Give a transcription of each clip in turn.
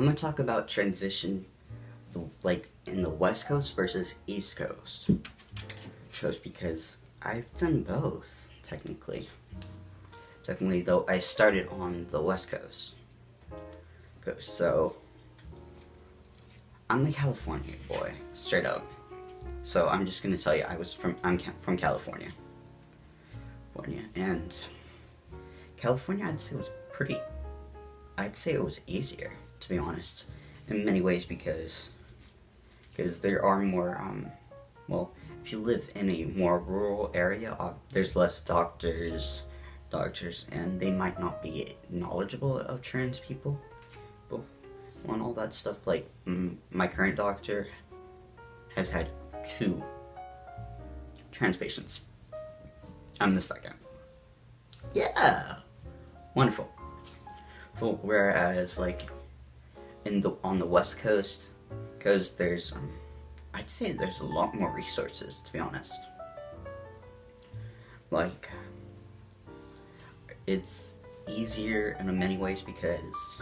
I'm gonna talk about transition, like in the West Coast versus East Coast, because I've done both technically. Technically, though, I started on the West Coast. So I'm a California boy, straight up. So I'm just gonna tell you, I'm from California. And California, I'd say it was easier, to be honest, in many ways, because there are more, well, if you live in a more rural area, there's less doctors, and they might not be knowledgeable of trans people, and all that stuff. Like, my current doctor has had 2 trans patients. I'm the second. Yeah, wonderful. Whereas, like, on the West Coast, because there's, I'd say there's a lot more resources, to be honest. Like, it's easier in many ways because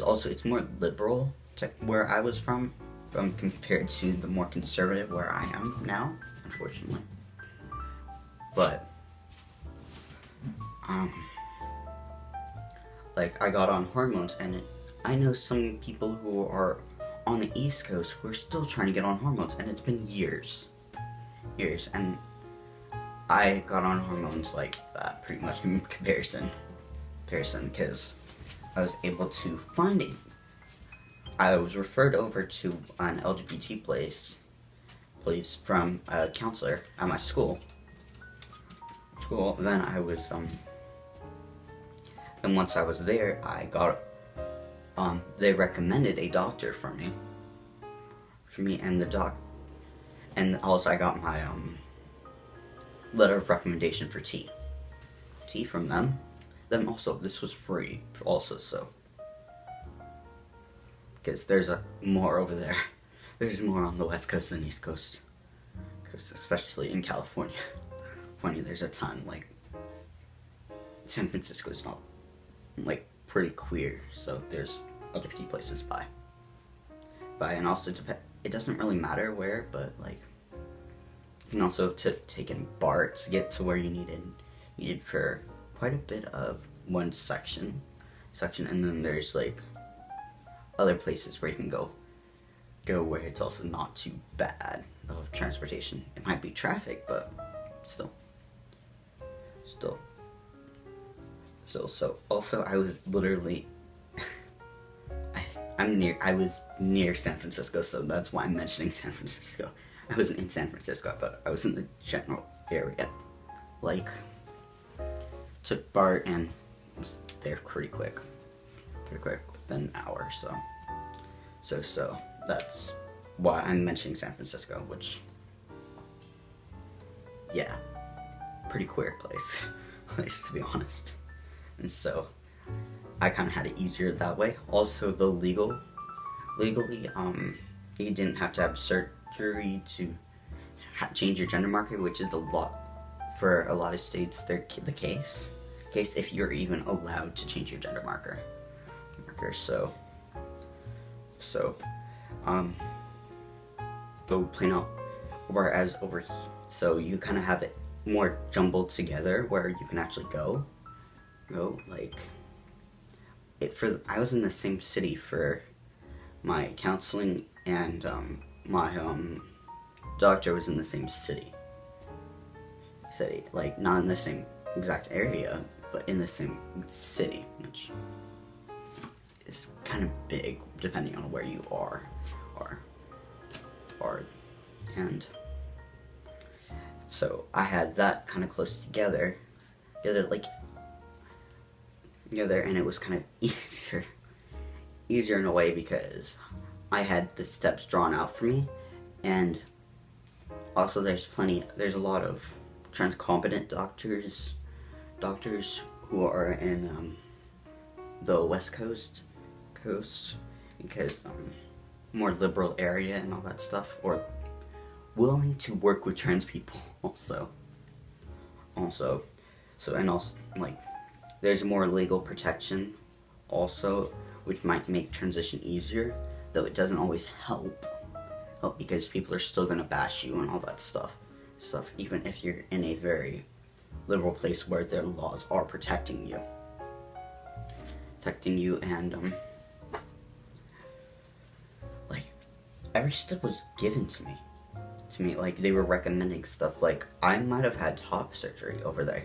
also it's more liberal where I was from compared to the more conservative where I am now, unfortunately. But like, I got on hormones, and I know some people who are on the East Coast who are still trying to get on hormones, and it's been years, and I got on hormones like that pretty much in comparison, because I was able to find it. I was referred over to an LGBT place from a counselor at my school. Then I was, and once I was there, I got, they recommended a doctor for me, and also I got my, letter of recommendation for tea from them. Then also, this was free, also, so, because there's more over there. There's more on the West Coast than East Coast, especially in California. There's a ton. Like, San Francisco's not, like, pretty queer, so there's LGBT places by, and also it doesn't really matter where, but, like, you can also take in BART to get to where you needed for quite a bit of one section, and then there's, like, other places where you can go where it's also not too bad of transportation. It might be traffic, but still. So also, I was literally, I was near San Francisco, so that's why I'm mentioning San Francisco. I wasn't in San Francisco, but I was in the general area. Like, took BART and was there pretty quick, within an hour. So that's why I'm mentioning San Francisco, which, yeah, pretty queer place to be honest. And so I kind of had it easier that way. Also, the legally, you didn't have to have surgery to change your gender marker, which is for a lot of states, the case if you're even allowed to change your gender marker. But plain out, whereas over here, so you kind of have it more jumbled together where you can actually go, like, I was in the same city for my counseling, and my doctor was in the same city, like, not in the same exact area, but in the same city, which is kind of big depending on where you are, and so I had that kind of close together, and it was kind of easier in a way, because I had the steps drawn out for me, and also there's a lot of trans competent doctors who are in the West Coast, because more liberal area and all that stuff, or willing to work with trans people also, like, there's more legal protection also which might make transition easier, though it doesn't always help because people are still gonna bash you and all that stuff, even if you're in a very liberal place where their laws are protecting you, and like every step was given to me. Like they were recommending stuff. Like I might have had top surgery over there,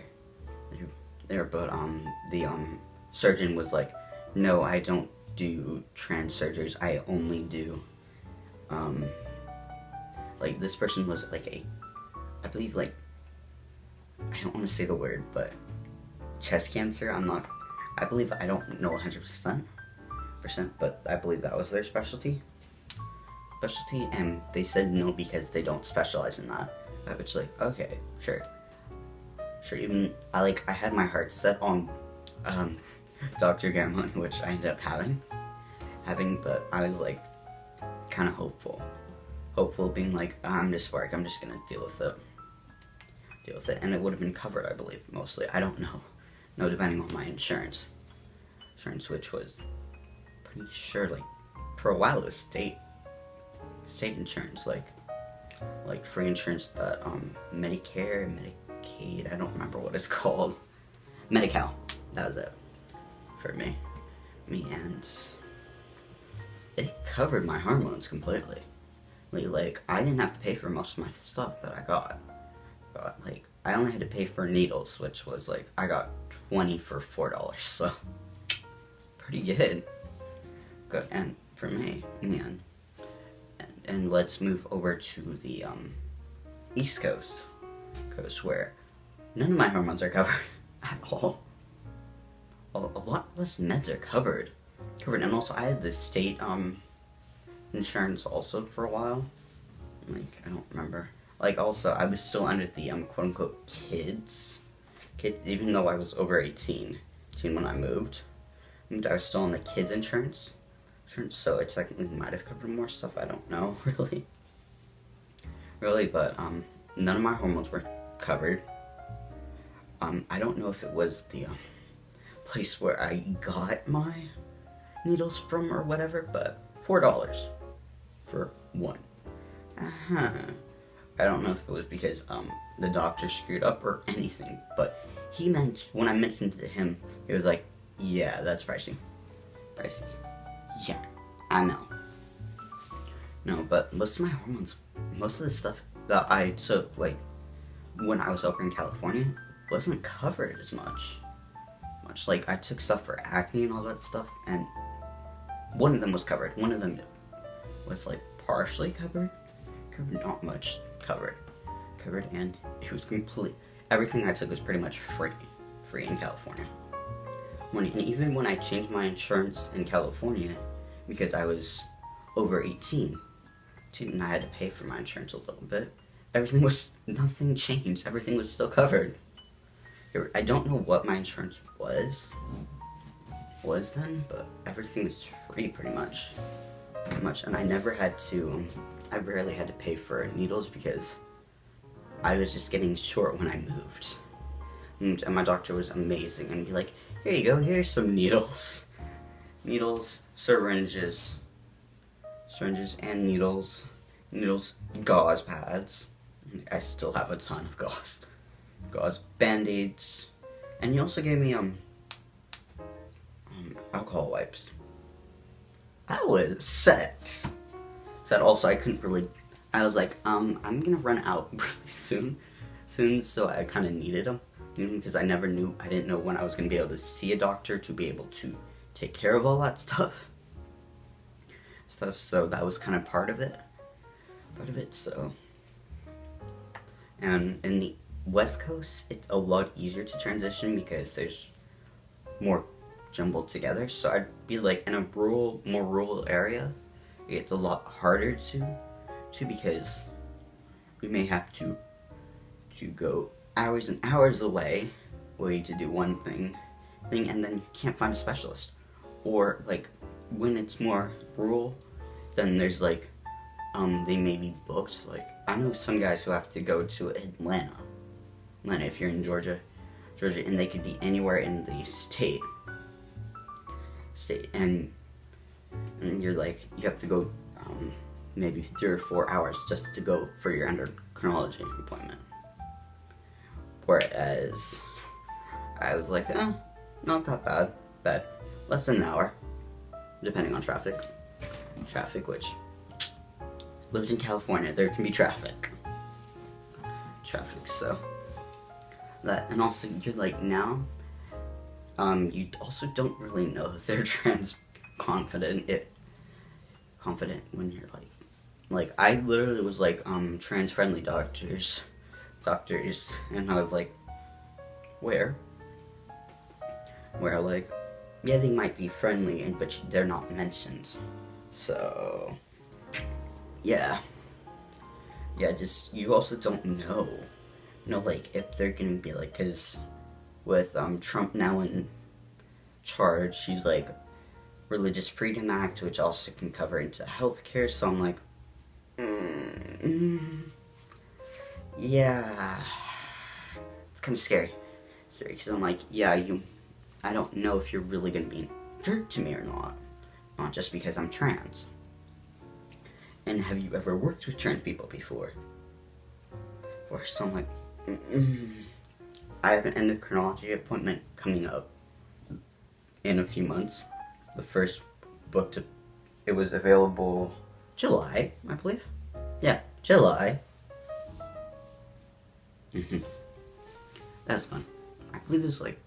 but the surgeon was like, no, I don't do trans surgeries. I only do like this person was like I believe like, I don't want to say the word, but chest cancer. I believe, I don't know 100%, but I believe that was their specialty, and they said no because they don't specialize in that. I was like, okay, sure. Even I had my heart set on Dr. Garamoni, which I ended up having, but I was like kind of hopeful, being like, I'm just gonna deal with it, and it would have been covered, I believe, mostly. I don't know, depending on my insurance, which was pretty sure, like, for a while it was state insurance, like free insurance that, Medicare, Medicaid, I don't remember what it's called, Medi-Cal, that was it, for me, and it covered my hormones completely. Like, I didn't have to pay for most of my stuff that I got. Like, I only had to pay for needles, which was like, I got 20 for $4, so pretty good. And for me, in the end. And let's move over to the East Coast, where none of my hormones are covered at all. A lot less meds are covered, and also I had the state insurance also for a while. Like, I don't remember. Like, also, I was still under the quote-unquote kids, even though I was over 18 when I moved. I was still on the kids insurance, so it technically might have covered more stuff. I don't know, really, but none of my hormones were covered. I don't know if it was the place where I got my needles from or whatever, but $4 for one. I don't know if it was because the doctor screwed up or anything, but when I mentioned it to him, he was like, yeah, that's pricey. Yeah, I know. No, but most of my hormones, most of the stuff that I took, like, when I was over in California, wasn't covered as much. Like, I took stuff for acne and all that stuff, and one of them was covered. One of them was, like, partially covered, not much covered, and it was complete. Everything I took was pretty much free in California. And even when I changed my insurance in California, because I was over 18, and I had to pay for my insurance a little bit, nothing changed. Everything was still covered. I don't know what my insurance was then, but everything was free pretty much, and I rarely had to pay for needles because I was just getting short when I moved, and my doctor was amazing, and be like, here you go, here's some needles, syringes and needles, gauze pads. I still have a ton of gauze, band-aids, and he also gave me alcohol wipes. I was set. Also, I couldn't really. I was like, I'm gonna run out really soon. So I kind of needed them, because I didn't know when I was gonna be able to see a doctor to be able to take care of all that stuff. So that was kind of part of it. So, and in the West Coast, it's a lot easier to transition because there's more jumbled together. So I'd be like in a more rural area, it's a lot harder to because we may have to go hours and hours away to do one thing, and then you can't find a specialist. Or like when it's more rural, then there's like they may be booked. Like I know some guys who have to go to Atlanta if you're in Georgia, and they could be anywhere in the state, and and you're like, you have to go maybe 3 or 4 hours just to go for your endocrinology appointment. Whereas I was like, not that bad, less than an hour, depending on traffic, which, lived in California, there can be traffic, so, that, and also, you're like, now, you also don't really know if they're confident when you're like, I literally was like, trans-friendly doctors, and I was like, where, like, yeah, they might be friendly, but they're not mentioned, so, yeah, just, you also don't know, like, if they're gonna be like, cause with, Trump now in charge, he's like, Religious Freedom Act, which also can cover into healthcare, so I'm like, yeah, it's kind of scary, because I'm like, yeah, I don't know if you're really going to be a jerk to me or not just because I'm trans. And have you ever worked with trans people before? So I'm like, I have an endocrinology appointment coming up in a few months. The first it was available July, I believe. Yeah, July. That was fun. I believe it was like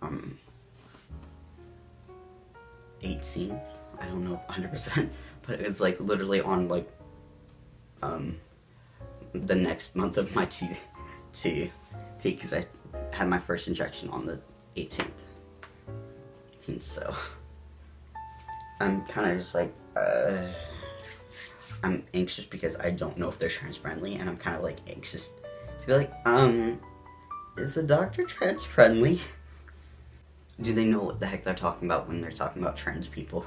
18th. I don't know 100%, but it was like literally on like the next month of my T because I had my first injection on the 18th. So I'm kind of just like I'm anxious because I don't know if they're trans friendly, and I'm kind of like anxious to be like, is the doctor trans friendly? Do they know what the heck they're talking about when they're talking about trans people?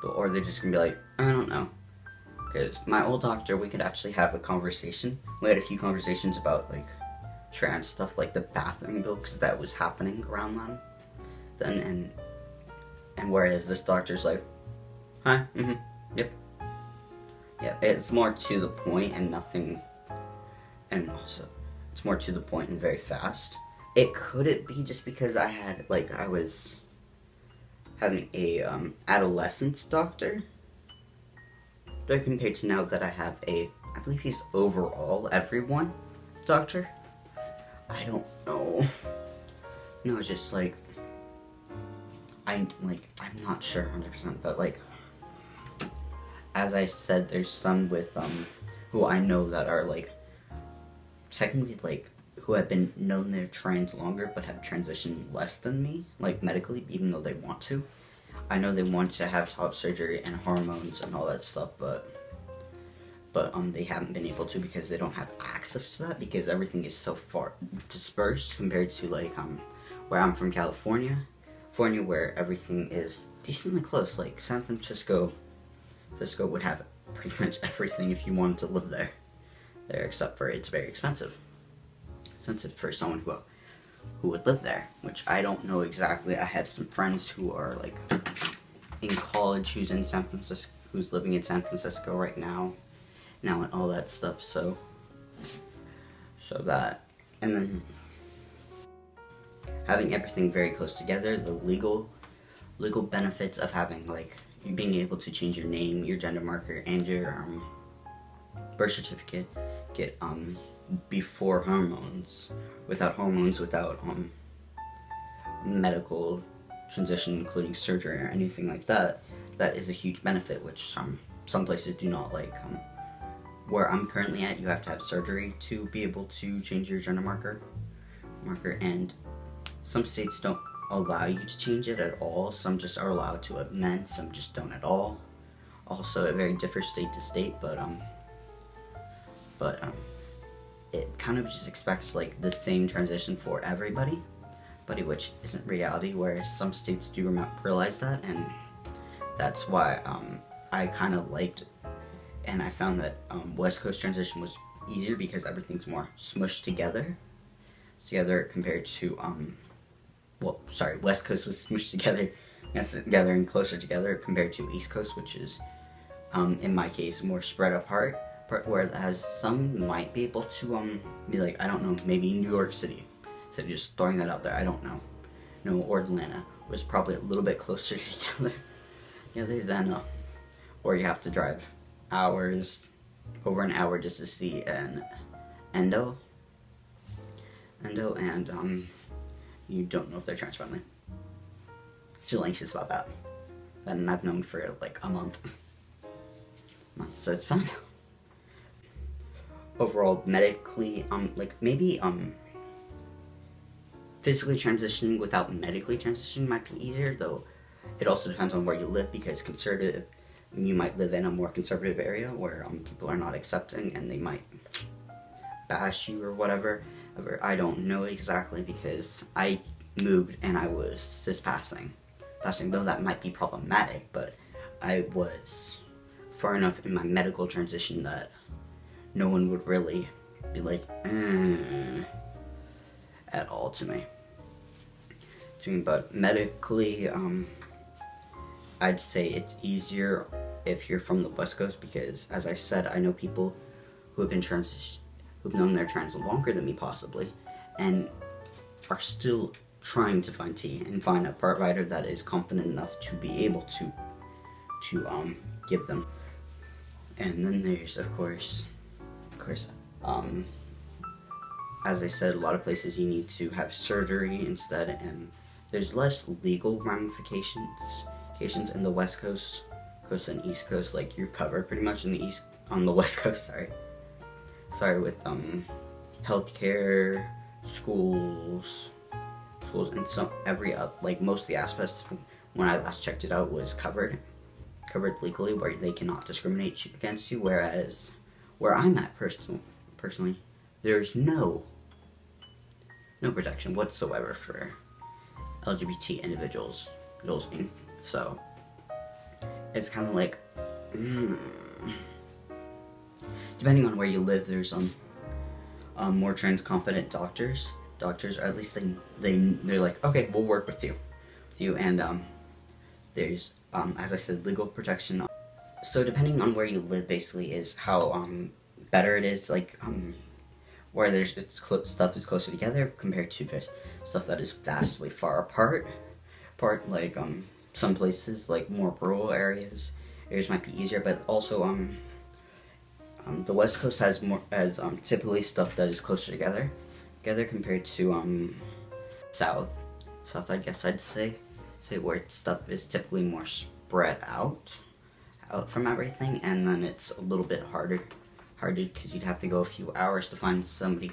Or they're just gonna be like, I don't know. Because my old doctor, we could actually have a conversation. We had a few conversations about like trans stuff, like the bathroom bill, because that was happening around then, and whereas this doctor's like, hi, yep. Yeah, it's more to the point and nothing, and also, it's more to the point and very fast. Could it be just because I was having a adolescence doctor? Compared to now that I have I believe he's overall everyone doctor? I don't know. No, it's just like, I'm not sure 100%, but like, as I said, there's some with, who I know that are like, technically like, who have been known they're trans longer, but have transitioned less than me, like medically, even though they want to. I know they want to have top surgery and hormones and all that stuff, but they haven't been able to because they don't have access to that, because everything is so far dispersed compared to like, where I'm from, California, where everything is decently close. Like San Francisco would have pretty much everything if you wanted to live there, except for it's very expensive for someone who would live there, which I don't know exactly. I have some friends who are like in college who's living in San Francisco right now and all that stuff, so that, and then having everything very close together, the legal benefits of having like you being able to change your name, your gender marker, and your birth certificate get before hormones, without medical transition, including surgery or anything like that. That is a huge benefit, which some places do not. Like where I'm currently at, you have to have surgery to be able to change your gender marker, and some states don't allow you to change it at all. Some just are allowed to amend, some just don't at all. Also, it very differs state to state, but it kind of just expects like the same transition for everybody, which isn't reality, whereas some states do realize that, and that's why I kind of liked, and I found that West Coast transition was easier because everything's more smushed together compared to West Coast was smushed together together and closer together compared to East Coast, which is, in my case, more spread apart. But whereas some might be able to be like, I don't know, maybe New York City. So just throwing that out there, I don't know. No, or Atlanta was probably a little bit closer together than, or you have to drive hours, over an hour just to see an endo, and you don't know if they're trans friendly. Still anxious about that. And I've known for like a month. So it's fun. Overall, medically, like maybe physically transitioning without medically transitioning might be easier, though it also depends on where you live, because you might live in a more conservative area where people are not accepting and they might bash you or whatever. I don't know exactly, because I moved and I was cispassing, though that might be problematic, but I was far enough in my medical transition that no one would really be like, at all to me. But medically, I'd say it's easier if you're from the West Coast, because, as I said, I know people who have been who've known they're trans longer than me possibly, and are still trying to find tea and find a provider that is confident enough to be able to give them. And then there's, of course, as I said, a lot of places you need to have surgery instead, and there's less legal ramifications in the West Coast and East Coast. Like, you're covered pretty much on the West Coast, sorry, with healthcare, schools, and most of the aspects when I last checked it out was covered legally, where they cannot discriminate against you, whereas where I'm at personally, there's no protection whatsoever for LGBT individuals. So it's kind of like, depending on where you live, there's more trans competent doctors, or at least they're like, okay, we'll work with you, and there's as I said, legal protection. So depending on where you live, basically, is how better it is. Like where stuff is closer together compared to stuff that is vastly far apart. Like some places, like more rural areas might be easier, but also the West Coast has typically stuff that is closer together compared to South, I guess I'd say where stuff is typically more spread out from everything, and then it's a little bit harder because you'd have to go a few hours to find somebody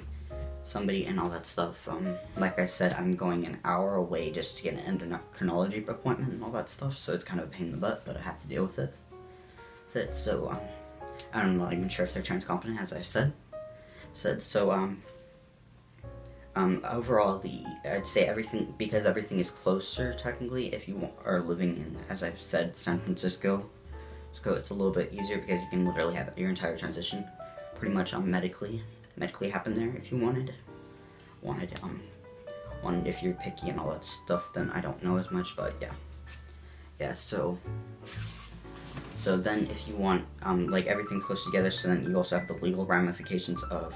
and all that stuff. Like I said, I'm going an hour away just to get an endocrinology appointment and all that stuff, so it's kind of a pain in the butt, but I have to deal with it. So I'm not even sure if they're trans competent, as I said. So overall, I'd say everything, because everything is closer technically. If you are living in, as I've said, San Francisco, it's a little bit easier because you can literally have your entire transition pretty much medically happen there if you wanted. If you're picky and all that stuff, then I don't know as much, but yeah. So then if you want like everything close together, so then you also have the legal ramifications of,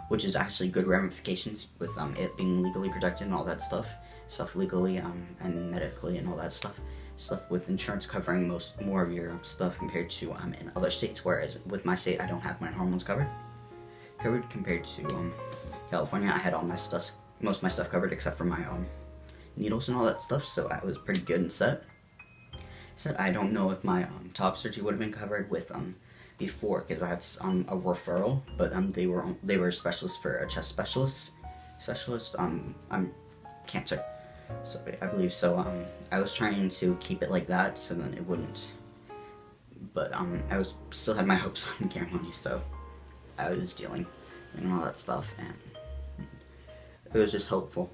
which is actually good ramifications with it being legally protected and all that stuff legally and medically and all that stuff with insurance covering more of your stuff compared to in other states, whereas with my state I don't have my hormones covered compared to California. I had most of my stuff covered except for my needles and all that stuff, so I was pretty good and set. I don't know if my top surgery would have been covered with before, because I had a referral, but they were specialists for a chest specialist cancer. So I believe so. I was trying to keep it like that, so then it wouldn't. But I still had my hopes on ceremony, so I was dealing and all that stuff, and it was just hopeful.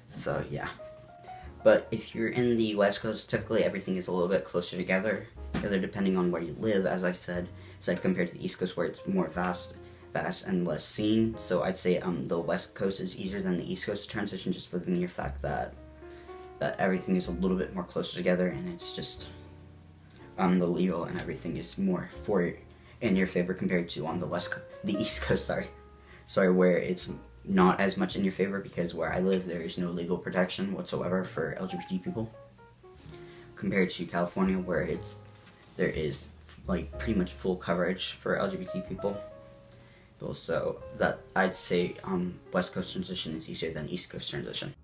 So yeah. But if you're in the West Coast, typically everything is a little bit closer together depending on where you live, as I said compared to the East Coast, where it's more vast and less seen. So I'd say the West Coast is easier than the East Coast to transition, just for the mere fact that that everything is a little bit more closer together, and it's just the legal and everything is more in your favor compared to on the East Coast. Sorry, where it's not as much in your favor, because where I live there is no legal protection whatsoever for LGBT people, compared to California where there is like pretty much full coverage for LGBT people. So that I'd say West Coast transition is easier than East Coast transition.